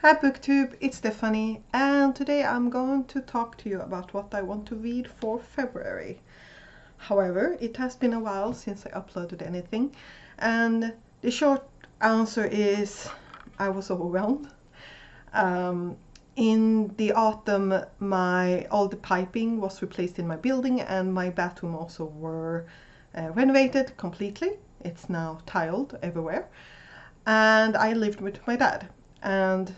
Hi BookTube, it's Stephanie, and today I'm going to talk to you about what I want to read for February. However, it has been a while since I uploaded anything, and the short answer is I was overwhelmed. In the autumn, all the piping was replaced in my building, and my bathroom also were renovated completely. It's now tiled everywhere, and I lived with my dad, and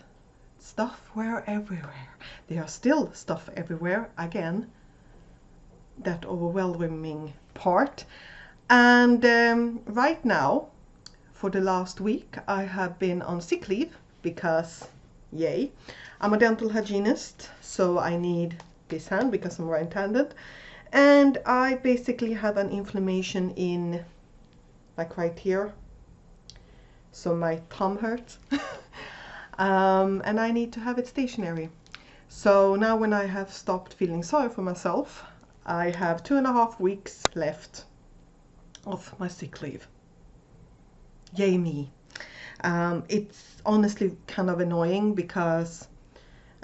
stuff were everywhere. There are still stuff everywhere, again, that overwhelming part. And right now, for the last week, I have been on sick leave because, yay, I'm a dental hygienist, so I need this hand because I'm right-handed. And I basically have an inflammation in, like right here, so my thumb hurts. And I need to have it stationary. So now when I have stopped feeling sorry for myself, I have 2.5 weeks left of my sick leave. Yay me. It's honestly kind of annoying because,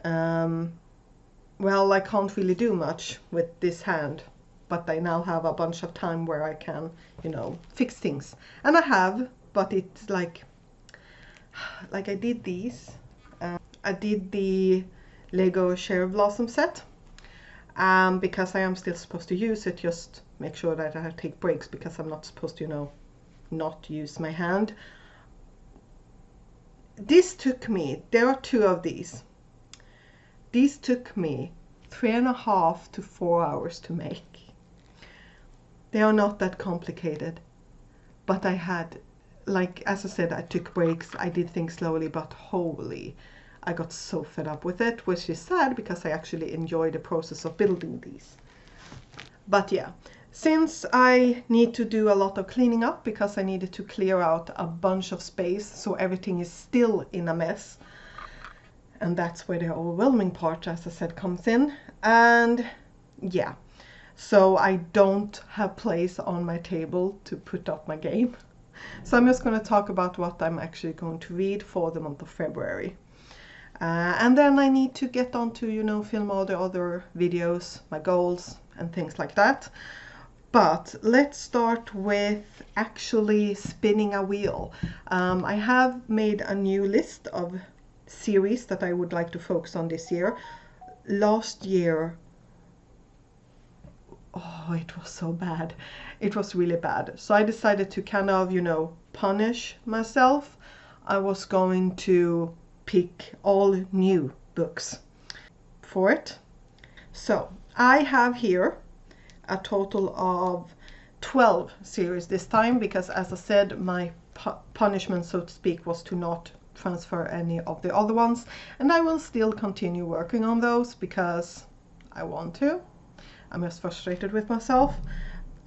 well, I can't really do much with this hand, but I now have a bunch of time where I can, fix things. And I have, but it's like I did these. I did the Lego Cherry Blossom set because I am still supposed to use it. Just make sure that I take breaks because I'm not supposed to, not use my hand. This took me, there are 2 of these. These took me 3.5 to 4 hours to make. They are not that complicated, but I had, as I said, I took breaks, I did things slowly, but holy, I got so fed up with it, which is sad because I actually enjoy the process of building these. But yeah, since I need to do a lot of cleaning up because I needed to clear out a bunch of space, so everything is still in a mess. And that's where the overwhelming part, as I said, comes in. And yeah, so I don't have place on my table to put up my game. So I'm just going to talk about what I'm actually going to read for the month of February. And then I need to get on to, film all the other videos, my goals and things like that. But let's start with actually spinning a wheel. I have made a new list of series that I would like to focus on this year. Last year, oh, it was so bad. It was really bad. So I decided to kind of, punish myself. I was going to pick all new books for it. So I have here a total of 12 series this time because, as I said, my punishment, so to speak, was to not transfer any of the other ones, and I will still continue working on those because I want to. I'm just frustrated with myself,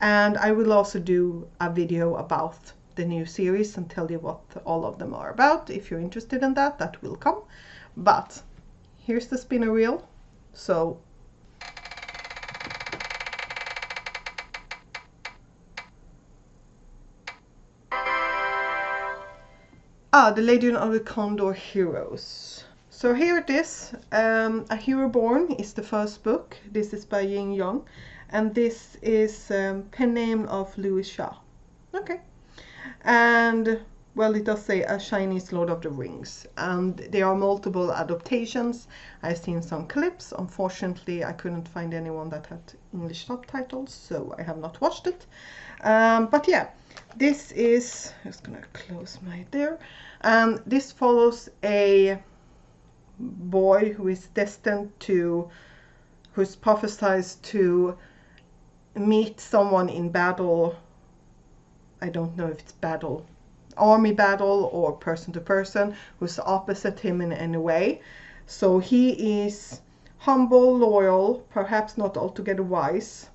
and I will also do a video about the new series and tell you what all of them are about. If you're interested in that, that will come. But here's the spinner wheel. So The Legend of the Condor Heroes. So here it is. A Hero Born is the first book. This is by Ying Young, and this is pen name of Louis Shaw. Okay. And well, it does say A Chinese Lord of the Rings, and there are multiple adaptations. I've seen some clips. Unfortunately, I couldn't find anyone that had English subtitles, so I have not watched it. But yeah, this is, I'm just gonna close my there. This follows a boy who is destined to, who's prophesied to meet someone in battle. I don't know if it's battle, army battle or person to person, who's opposite him in any way. So he is humble, loyal, perhaps not altogether wise,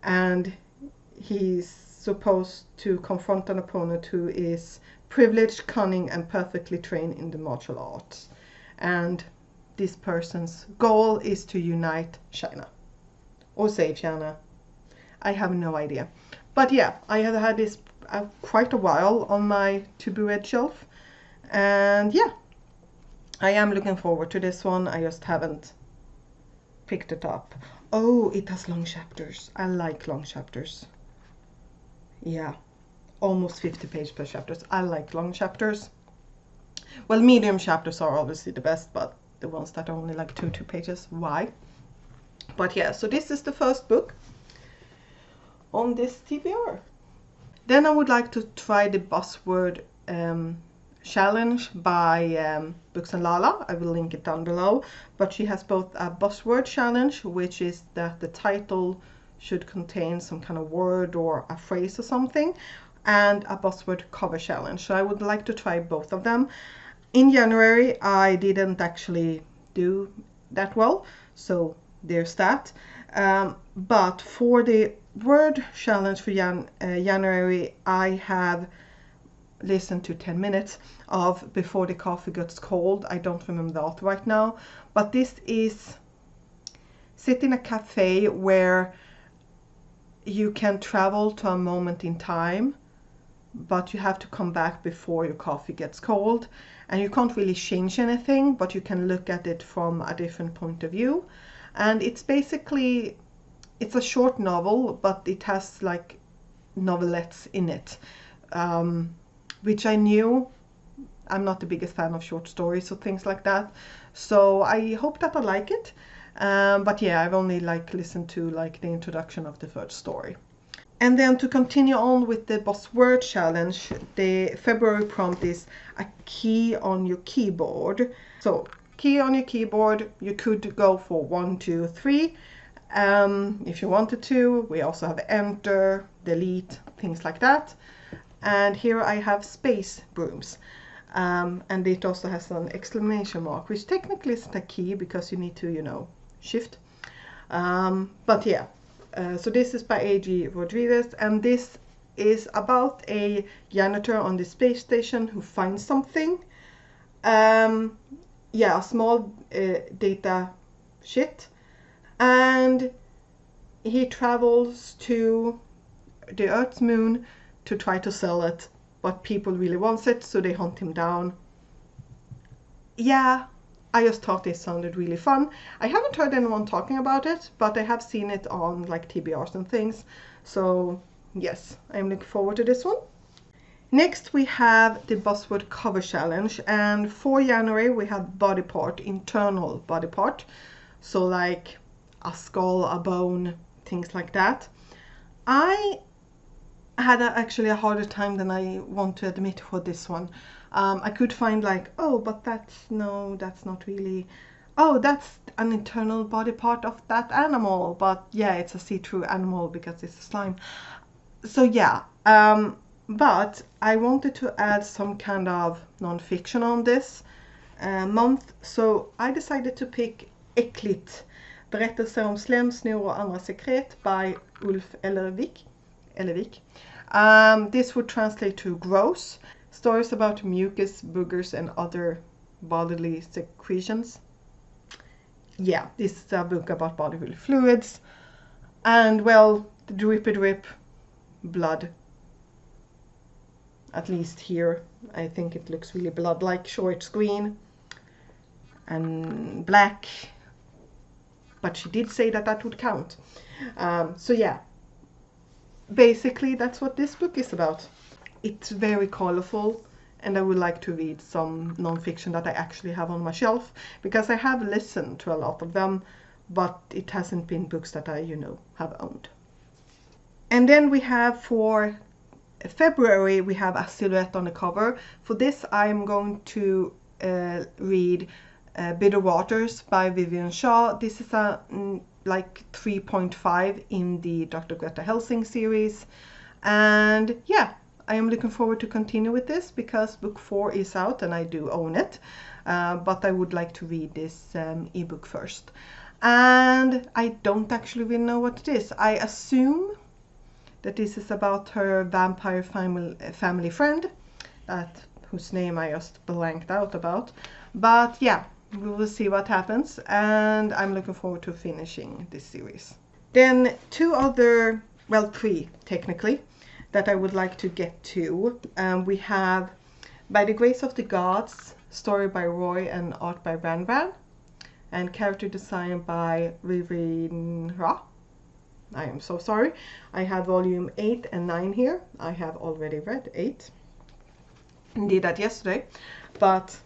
and he's supposed to confront an opponent who is privileged, cunning, and perfectly trained in the martial arts. And this person's goal is to unite China or save China. I have no idea. But yeah, I have had this quite a while on my to-be-read shelf, and yeah, I am looking forward to this one. I just haven't picked it up. Oh, it has long chapters. I like long chapters. Yeah, almost 50 pages per chapters. I like long chapters. Well, medium chapters are obviously the best, but the ones that are only like 2 pages, why? But yeah, so this is the first book on this TBR. Then I would like to try the buzzword challenge by Books and Lala. I will link it down below. But she has both a buzzword challenge, which is that the title should contain some kind of word or a phrase or something, and a buzzword cover challenge. So I would like to try both of them. In January, I didn't actually do that well, so there's that. But for the word challenge for January, I have listened to 10 minutes of Before the Coffee Gets Cold. I don't remember the author right now, but this is sit in a cafe where you can travel to a moment in time, but you have to come back before your coffee gets cold, and you can't really change anything, but you can look at it from a different point of view. And it's basically, it's a short novel, but it has like novelettes in it, which I knew. I'm not the biggest fan of short stories or things like that, so I hope that I like it. But yeah, I've only like listened to like the introduction of the first story. And then to continue on with the buzzword challenge, the February prompt is a key on your keyboard. So key on your keyboard, you could go for 1, 2, 3. If you wanted to. We also have enter, delete, things like that. And here I have space brooms. And it also has an exclamation mark, which technically isn't a key because you need to, you know, shift. But yeah. So this is by A.G. Rodriguez, and this is about a janitor on the space station who finds something. Yeah, a small data shit. And he travels to the Earth's moon to try to sell it, but people really want it, so they hunt him down. Yeah, I just thought this sounded really fun. I haven't heard anyone talking about it, but I have seen it on like TBRs and things. So yes, I'm looking forward to this one. Next we have the buzzword cover challenge, and for January we have body part, internal body part. So like a skull, a bone, things like that. I had actually a harder time than I want to admit for this one. I could find like, oh, but that's not really, oh, that's an internal body part of that animal, but yeah, it's a see-through animal because it's a slime. So yeah, but I wanted to add some kind of non-fiction on this month, so I decided to pick Äckligt, berättelser om slem, snor och andra sekret by Ulf Ellervik. This would translate to gross. Stories about mucus, boogers, and other bodily secretions. Yeah, this is a book about bodily fluids. And well, the drippy drip, blood. At least here, I think it looks really blood-like. Sure, it's green and black, but she did say that that would count. So yeah, basically that's what this book is about. It's very colorful, and I would like to read some non-fiction that I actually have on my shelf, because I have listened to a lot of them, but it hasn't been books that I, you know, have owned. And then we have for February, we have A Silhouette on the Cover. For this, I'm going to read Bitter Waters by Vivian Shaw. This is a like 3.5 in the Dr. Greta Helsing series. And yeah, I am looking forward to continue with this because book 4 is out and I do own it. But I would like to read this ebook first. And I don't actually really know what it is. I assume that this is about her vampire family friend, whose name I just blanked out about. But yeah, we will see what happens, and I'm looking forward to finishing this series. Then 2 other, well 3 technically, that I would like to get to. We have By the Grace of the Gods, story by Roy and art by Van Van, and character design by Vivian Ra. I am so sorry. I have volume 8 and 9 here. I have already read 8. Did that yesterday, but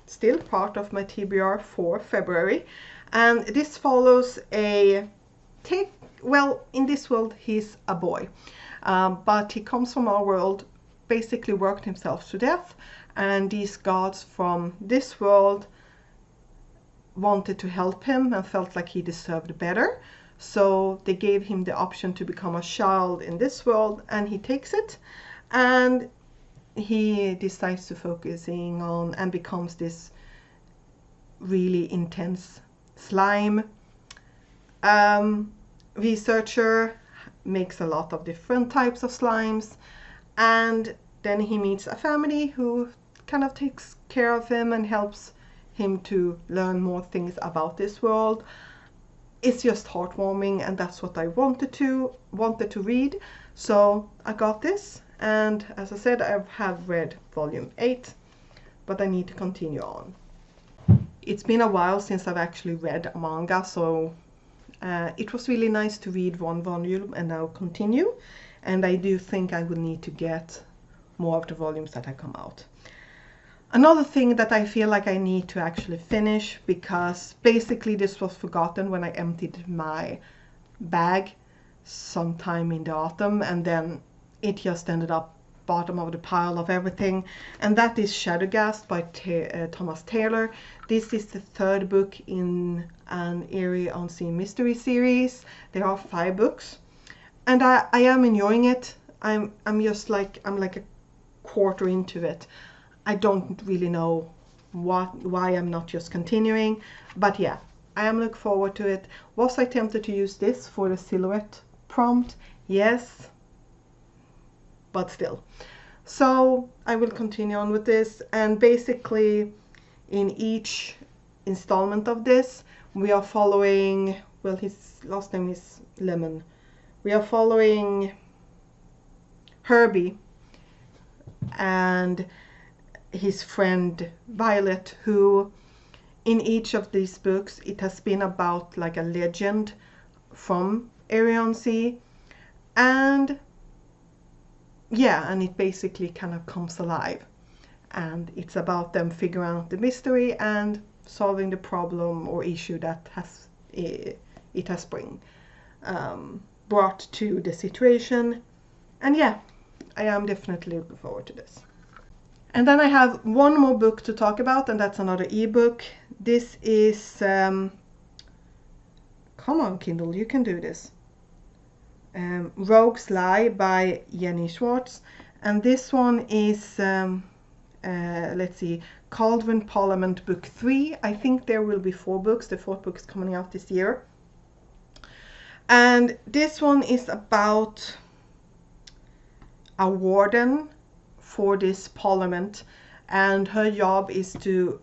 still part of my TBR for February. And this follows a well, in this world he's a boy, but he comes from our world, basically worked himself to death, and these gods from this world wanted to help him and felt like he deserved better. So they gave him the option to become a child in this world, and he takes it, and he decides to focusing on and becomes this really intense slime researcher, makes a lot of different types of slimes, and then he meets a family who kind of takes care of him and helps him to learn more things about this world. It's just heartwarming, and that's what I wanted to read. So I got this, and as I said, I have read volume 8, but I need to continue on. It's been a while since I've actually read manga, so it was really nice to read one volume and now continue, and I do think I will need to get more of the volumes that have come out. Another thing that I feel like I need to actually finish, because basically this was forgotten when I emptied my bag sometime in the autumn, and then it just ended up bottom of the pile of everything, and that is Shadowgast by Thomas Taylor. This is the 3rd book in an Eerie Unseen Mystery series. There are 5 books, and I am enjoying it. I'm like a quarter into it. I don't really know why I'm not just continuing, but yeah, I am looking forward to it. Was I tempted to use this for the silhouette prompt? Yes, but still. So I will continue on with this, and basically in each installment of this we are following, well, his last name is Lemon. We are following Herbie and his friend Violet, who in each of these books it has been about like a legend from Arion Sea, and yeah, and it basically kind of comes alive, and it's about them figuring out the mystery and solving the problem or issue that it has brought to the situation. And yeah, I am definitely looking forward to this. And then I have one more book to talk about, and that's another ebook. This is come on Kindle, you can do this. Rogue's Lie by Jenny Schwartz, and this one is let's see, Cauldron Parliament book 3. I think there will be 4 books. The 4th book is coming out this year, and this one is about a warden for this parliament, and her job is to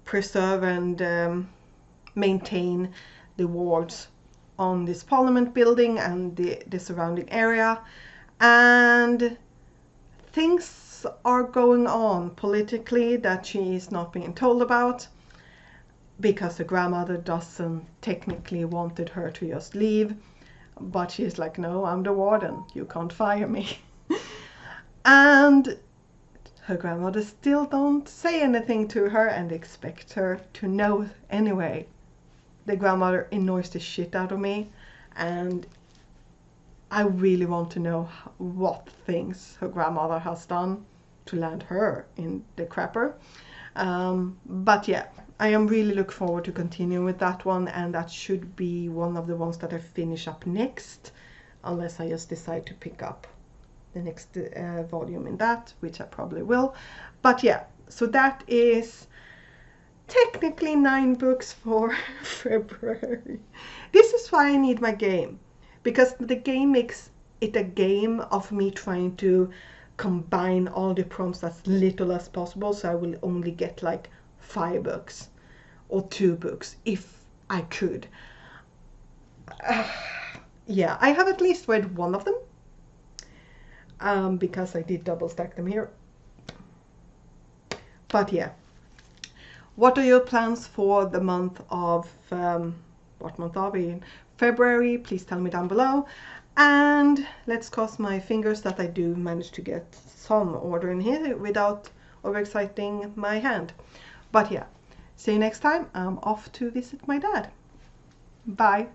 preserve and maintain the wards on this parliament building and the surrounding area. And things are going on politically that she is not being told about, because the grandmother doesn't technically wanted her to just leave, but she's like, no, I'm the warden, you can't fire me. And her grandmother still don't say anything to her and expect her to know anyway. The grandmother annoys the shit out of me, and I really want to know what things her grandmother has done to land her in the crapper. But yeah, I am really looking forward to continuing with that one, and that should be one of the ones that I finish up next, unless I just decide to pick up the next volume in that, which I probably will. But yeah, so that is technically 9 books for February. This is why I need my game, because the game makes it a game of me trying to combine all the prompts as little as possible, so I will only get like 5 books or 2 books if I could. Yeah, I have at least read one of them, because I did double stack them here. But yeah, what are your plans for the month of, what month are we in? February? Please tell me down below. And let's cross my fingers that I do manage to get some order in here without overexciting my hand. But yeah, see you next time. I'm off to visit my dad. Bye.